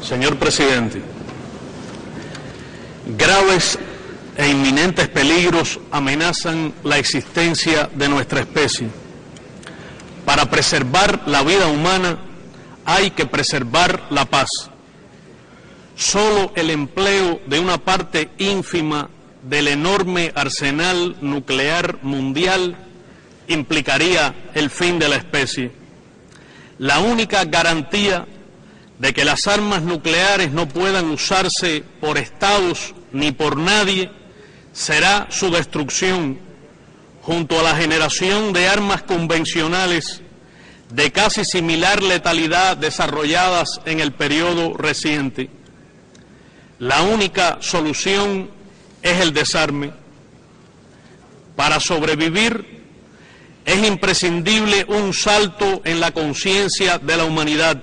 Señor presidente, graves e inminentes peligros amenazan la existencia de nuestra especie. Para preservar la vida humana hay que preservar la paz. Solo el empleo de una parte ínfima del enorme arsenal nuclear mundial implicaría el fin de la especie. La única garantía de que las armas nucleares no puedan usarse por estados ni por nadie será su destrucción, junto a la generación de armas convencionales de casi similar letalidad desarrolladas en el periodo reciente. La única solución es el desarme. Para sobrevivir es imprescindible un salto en la conciencia de la humanidad,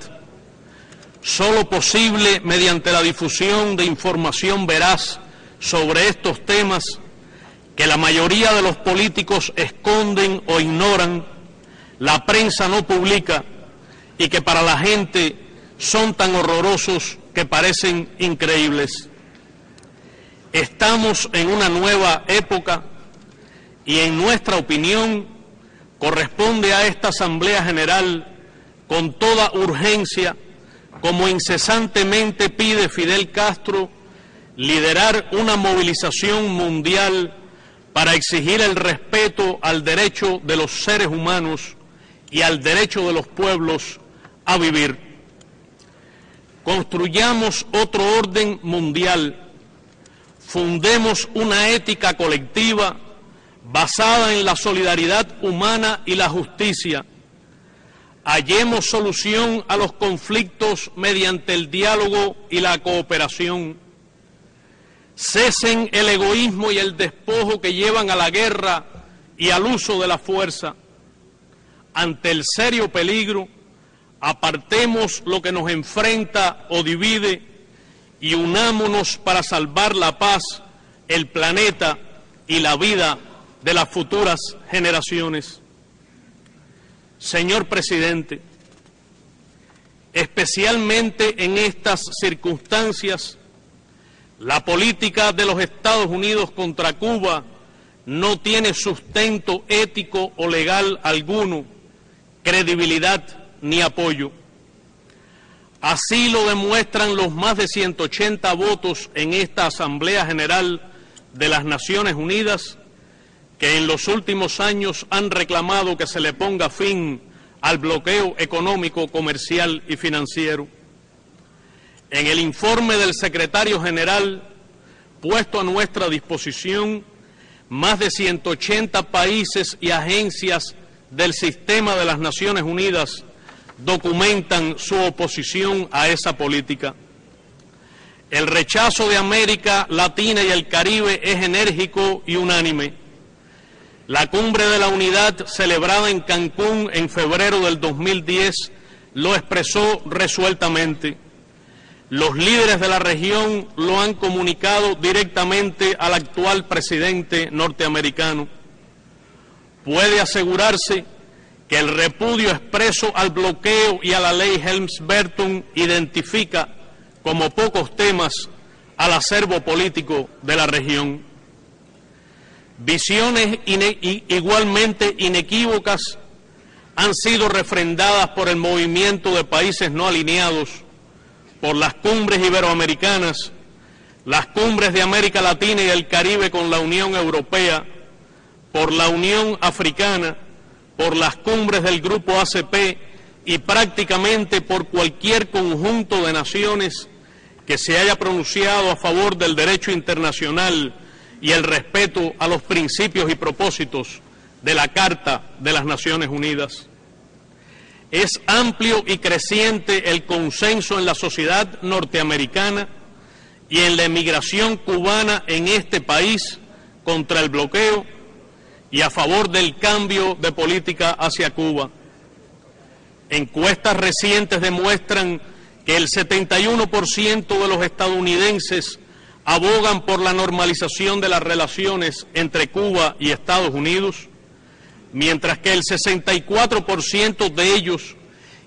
solo posible mediante la difusión de información veraz sobre estos temas que la mayoría de los políticos esconden o ignoran, la prensa no publica y que para la gente son tan horrorosos que parecen increíbles. Estamos en una nueva época y en nuestra opinión corresponde a esta Asamblea General con toda urgencia, como incesantemente pide Fidel Castro, liderar una movilización mundial para exigir el respeto al derecho de los seres humanos y al derecho de los pueblos a vivir. Construyamos otro orden mundial, fundemos una ética colectiva basada en la solidaridad humana y la justicia. Hallemos solución a los conflictos mediante el diálogo y la cooperación. Cesen el egoísmo y el despojo que llevan a la guerra y al uso de la fuerza. Ante el serio peligro, apartemos lo que nos enfrenta o divide y unámonos para salvar la paz, el planeta y la vida de las futuras generaciones. Señor presidente, especialmente en estas circunstancias, la política de los Estados Unidos contra Cuba no tiene sustento ético o legal alguno, credibilidad ni apoyo. Así lo demuestran los más de 180 votos en esta Asamblea General de las Naciones Unidas, que en los últimos años han reclamado que se le ponga fin al bloqueo económico, comercial y financiero. En el informe del secretario general puesto a nuestra disposición, más de 180 países y agencias del sistema de las Naciones Unidas documentan su oposición a esa política. El rechazo de América Latina y el Caribe es enérgico y unánime. La Cumbre de la Unidad, celebrada en Cancún en febrero del 2010, lo expresó resueltamente. Los líderes de la región lo han comunicado directamente al actual presidente norteamericano. Puede asegurarse que el repudio expreso al bloqueo y a la ley Helms-Burton identifica como pocos temas al acervo político de la región. Visiones igualmente inequívocas han sido refrendadas por el movimiento de países no alineados, por las cumbres iberoamericanas, las cumbres de América Latina y el Caribe con la Unión Europea, por la Unión Africana, por las cumbres del Grupo ACP y prácticamente por cualquier conjunto de naciones que se haya pronunciado a favor del derecho internacional y el respeto a los principios y propósitos de la Carta de las Naciones Unidas. Es amplio y creciente el consenso en la sociedad norteamericana y en la emigración cubana en este país contra el bloqueo y a favor del cambio de política hacia Cuba. Encuestas recientes demuestran que el 71% de los estadounidenses abogan por la normalización de las relaciones entre Cuba y Estados Unidos, mientras que el 64% de ellos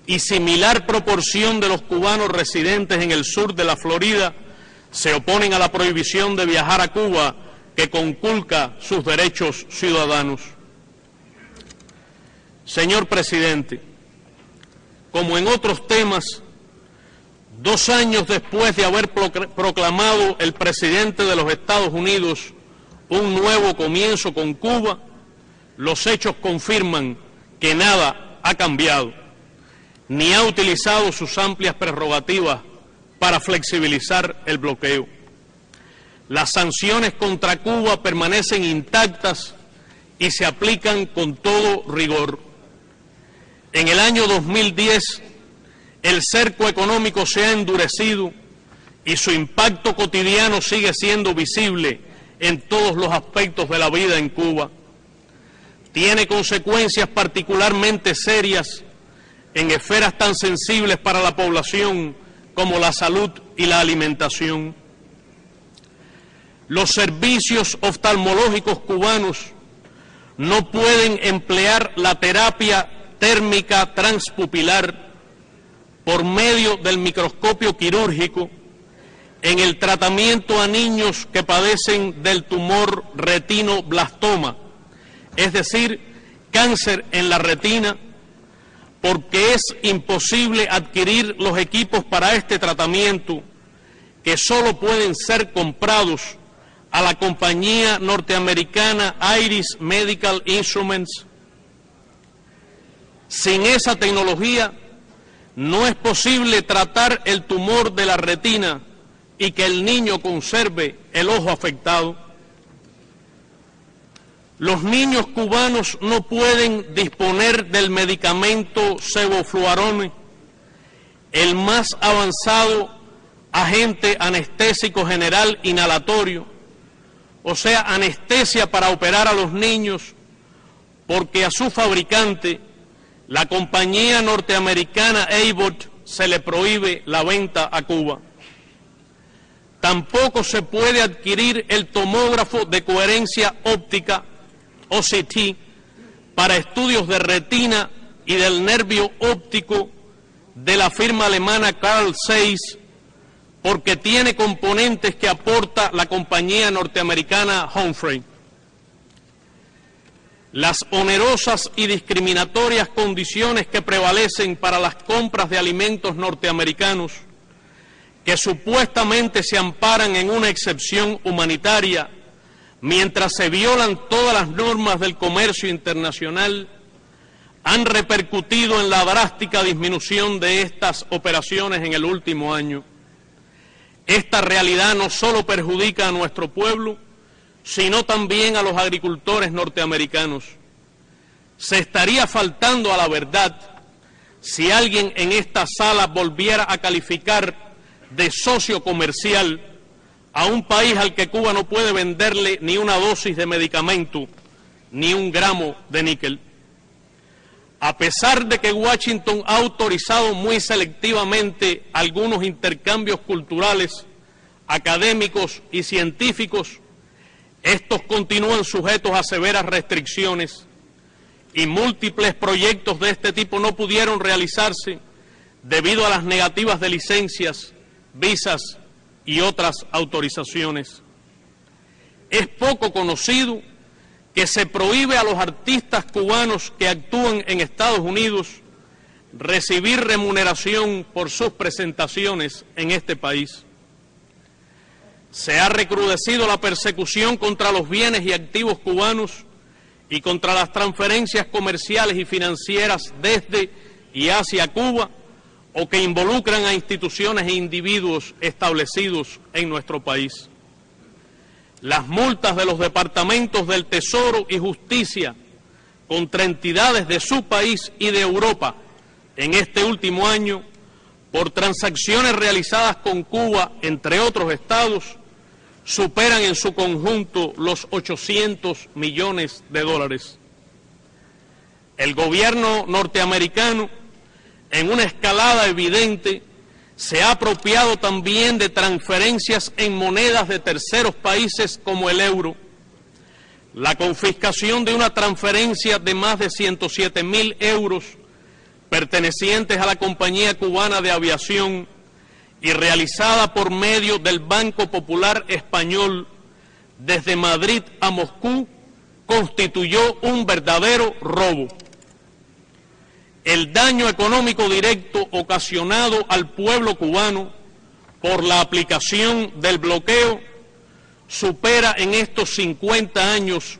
y similar proporción de los cubanos residentes en el sur de la Florida se oponen a la prohibición de viajar a Cuba que conculca sus derechos ciudadanos. Señor presidente, como en otros temas, 2 años después de haber proclamado el presidente de los Estados Unidos un nuevo comienzo con Cuba, los hechos confirman que nada ha cambiado, ni ha utilizado sus amplias prerrogativas para flexibilizar el bloqueo. Las sanciones contra Cuba permanecen intactas y se aplican con todo rigor. En el año 2010, el cerco económico se ha endurecido y su impacto cotidiano sigue siendo visible en todos los aspectos de la vida en Cuba. Tiene consecuencias particularmente serias en esferas tan sensibles para la población como la salud y la alimentación. Los servicios oftalmológicos cubanos no pueden emplear la terapia térmica transpupilar por medio del microscopio quirúrgico en el tratamiento a niños que padecen del tumor retinoblastoma, es decir, cáncer en la retina, porque es imposible adquirir los equipos para este tratamiento, que solo pueden ser comprados a la compañía norteamericana Iris Medical Instruments. Sin esa tecnología no es posible tratar el tumor de la retina y que el niño conserve el ojo afectado. Los niños cubanos no pueden disponer del medicamento sevoflurane, el más avanzado agente anestésico general inhalatorio, o sea, anestesia para operar a los niños, porque a su fabricante, la compañía norteamericana Abbott, se le prohíbe la venta a Cuba. Tampoco se puede adquirir el tomógrafo de coherencia óptica, OCT, para estudios de retina y del nervio óptico de la firma alemana Carl Zeiss, porque tiene componentes que aporta la compañía norteamericana Humphrey. Las onerosas y discriminatorias condiciones que prevalecen para las compras de alimentos norteamericanos, que supuestamente se amparan en una excepción humanitaria, mientras se violan todas las normas del comercio internacional, han repercutido en la drástica disminución de estas operaciones en el último año. Esta realidad no solo perjudica a nuestro pueblo, sino también a los agricultores norteamericanos. Se estaría faltando a la verdad si alguien en esta sala volviera a calificar de socio comercial a un país al que Cuba no puede venderle ni una dosis de medicamento, ni un gramo de níquel. A pesar de que Washington ha autorizado muy selectivamente algunos intercambios culturales, académicos y científicos, estos continúan sujetos a severas restricciones y múltiples proyectos de este tipo no pudieron realizarse debido a las negativas de licencias, visas y otras autorizaciones. Es poco conocido que se prohíbe a los artistas cubanos que actúan en Estados Unidos recibir remuneración por sus presentaciones en este país. Se ha recrudecido la persecución contra los bienes y activos cubanos y contra las transferencias comerciales y financieras desde y hacia Cuba o que involucran a instituciones e individuos establecidos en nuestro país. Las multas de los departamentos del Tesoro y Justicia contra entidades de su país y de Europa en este último año por transacciones realizadas con Cuba, entre otros estados, superan en su conjunto los 800 millones de dólares. El gobierno norteamericano, en una escalada evidente, se ha apropiado también de transferencias en monedas de terceros países como el euro. La confiscación de una transferencia de más de 107.000 euros pertenecientes a la Compañía Cubana de Aviación y realizada por medio del Banco Popular Español desde Madrid a Moscú, constituyó un verdadero robo. El daño económico directo ocasionado al pueblo cubano por la aplicación del bloqueo supera en estos 50 años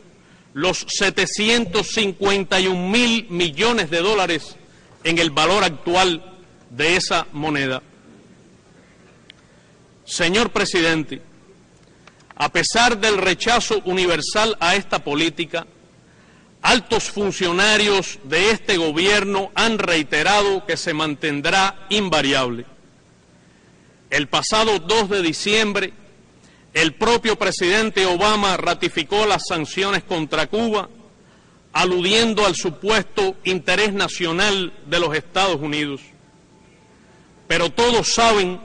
los 751.000 millones de dólares en el valor actual de esa moneda. Señor presidente, a pesar del rechazo universal a esta política, altos funcionarios de este gobierno han reiterado que se mantendrá invariable. El pasado 2 de diciembre, el propio presidente Obama ratificó las sanciones contra Cuba, aludiendo al supuesto interés nacional de los Estados Unidos. Pero todos saben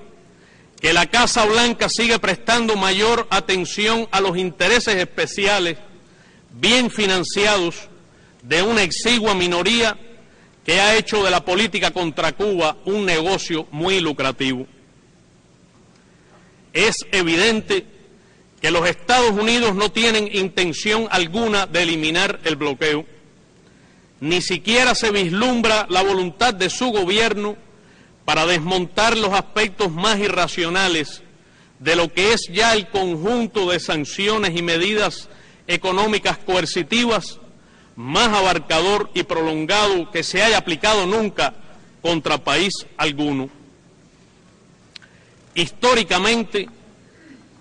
que la Casa Blanca sigue prestando mayor atención a los intereses especiales, bien financiados, de una exigua minoría que ha hecho de la política contra Cuba un negocio muy lucrativo. Es evidente que los Estados Unidos no tienen intención alguna de eliminar el bloqueo. Ni siquiera se vislumbra la voluntad de su gobierno para desmontar los aspectos más irracionales de lo que es ya el conjunto de sanciones y medidas económicas coercitivas más abarcador y prolongado que se haya aplicado nunca contra país alguno. Históricamente,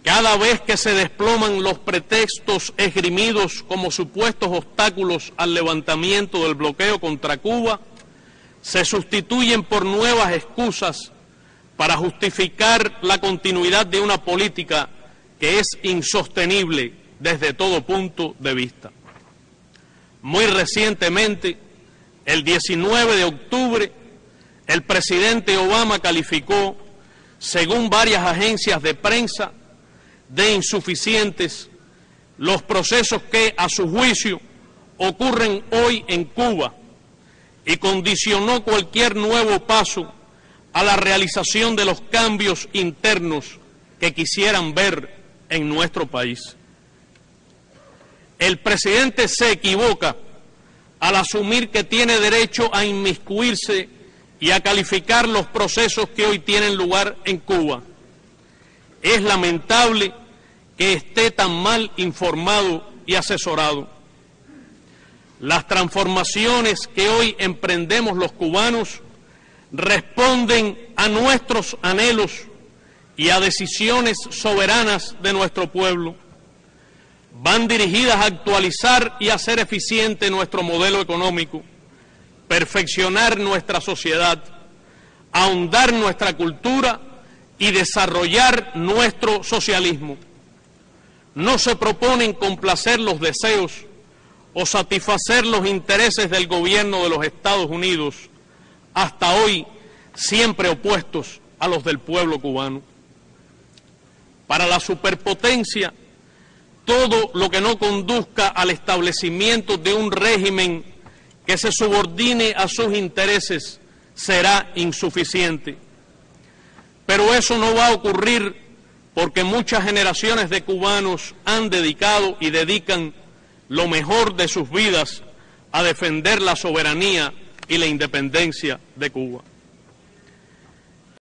cada vez que se desploman los pretextos esgrimidos como supuestos obstáculos al levantamiento del bloqueo contra Cuba, se sustituyen por nuevas excusas para justificar la continuidad de una política que es insostenible desde todo punto de vista. Muy recientemente, el 19 de octubre, el presidente Obama calificó, según varias agencias de prensa, de insuficientes los procesos que, a su juicio, ocurren hoy en Cuba, y condicionó cualquier nuevo paso a la realización de los cambios internos que quisieran ver en nuestro país. El presidente se equivoca al asumir que tiene derecho a inmiscuirse y a calificar los procesos que hoy tienen lugar en Cuba. Es lamentable que esté tan mal informado y asesorado. Las transformaciones que hoy emprendemos los cubanos responden a nuestros anhelos y a decisiones soberanas de nuestro pueblo. Van dirigidas a actualizar y hacer eficiente nuestro modelo económico, perfeccionar nuestra sociedad, ahondar nuestra cultura y desarrollar nuestro socialismo. No se proponen complacer los deseos o satisfacer los intereses del gobierno de los Estados Unidos, hasta hoy siempre opuestos a los del pueblo cubano. Para la superpotencia, todo lo que no conduzca al establecimiento de un régimen que se subordine a sus intereses será insuficiente. Pero eso no va a ocurrir porque muchas generaciones de cubanos han dedicado y dedican lo mejor de sus vidas a defender la soberanía y la independencia de Cuba.